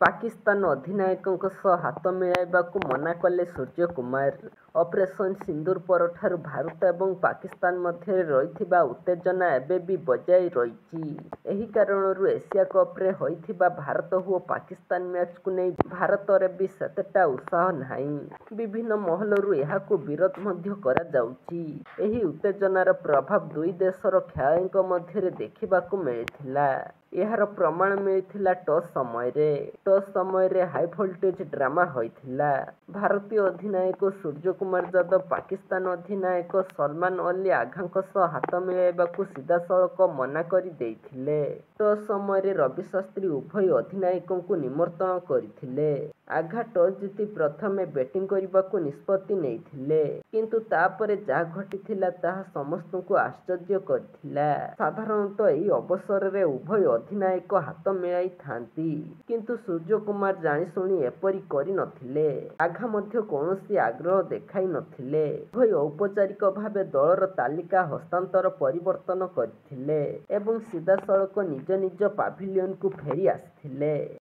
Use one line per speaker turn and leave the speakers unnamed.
ପାକିସ୍ତାନ ଅଧିନାୟକଙ୍କ ସହ ହାତ ମିଳାଇବାକୁ ମନା କଲେ ସୂର୍ଯ୍ୟକୁମାର। ଅପରେସନ୍ ସିନ୍ଦୁର ପରଠାରୁ ଭାରତ ଏବଂ ପାକିସ୍ତାନ ମଧ୍ୟରେ ରହିଥିବା ଉତ୍ତେଜନା ଏବେ ବି ବଜାୟ ରହିଛି। ଏହି କାରଣରୁ ଏସିଆ କପ୍ରେ ହୋଇଥିବା ଭାରତ ଓ ପାକିସ୍ତାନ ମ୍ୟାଚ୍କୁ ନେଇ ଭାରତରେ ବି ସେତେଟା ଉତ୍ସାହ ନାହିଁ। ବିଭିନ୍ନ ମହଲରୁ ଏହାକୁ ବିରୋଧ ମଧ୍ୟ କରାଯାଉଛି। ଏହି ଉତ୍ତେଜନାର ପ୍ରଭାବ ଦୁଇ ଦେଶର ଖେଳାଳିଙ୍କ ମଧ୍ୟରେ ଦେଖିବାକୁ ମିଳିଥିଲା। ଏହାର ପ୍ରମାଣ ମିଳିଥିଲା ଟସ୍ ସମୟରେ। ଟସ୍ ସମୟରେ ହାଇଭୋଲ୍ଟେଜ୍ ଡ୍ରାମା ହୋଇଥିଲା। ଭାରତୀୟ ଅଧିନାୟକ ସୂର୍ଯ୍ୟକୁମାର ଯାଦବ ପାକିସ୍ତାନ ଅଧିନାୟକ ସଲମାନ ଅଲି ଆଘାଙ୍କ ସହ ହାତ ମିଳାଇବାକୁ ସିଧାସଳଖ ମନା କରିଦେଇଥିଲେ। ଟସ୍ ସମୟରେ ରବି ଶାସ୍ତ୍ରୀ ଉଭୟ ଅଧିନାୟକଙ୍କୁ ନିମନ୍ତ୍ରଣ କରିଥିଲେ। ଆଘା ଟସ୍ ଜିତି ପ୍ରଥମେ ବ୍ୟାଟିଂ କରିବାକୁ ନିଷ୍ପତ୍ତି ନେଇଥିଲେ। କିନ୍ତୁ ତାପରେ ଯାହା ଘଟିଥିଲା ତାହା ସମସ୍ତଙ୍କୁ ଆଶ୍ଚର୍ଯ୍ୟ କରିଥିଲା। ସାଧାରଣତଃ ଏହି ଅବସରରେ ଉଭୟ ଅଧିନାୟକ ହାତ ମିଳାଇଥାନ୍ତି। କିନ୍ତୁ ସୂର୍ଯ୍ୟକୁମାର ଜାଣିଶୁଣି ଏପରି କରିନଥିଲେ। ଆଘା ମଧ୍ୟ କୌଣସି ଆଗ୍ରହ ଦେଖାଇ ନଥିଲେ। ଉଭୟ ଔପଚାରିକ ଭାବେ ଦଳର ତାଲିକା ହସ୍ତାନ୍ତର ପରିବର୍ତ୍ତନ କରିଥିଲେ ଏବଂ ସିଧାସଳଖ ନିଜ ନିଜ ପାଭିଲିୟନକୁ ଫେରି ଆସିଥିଲେ।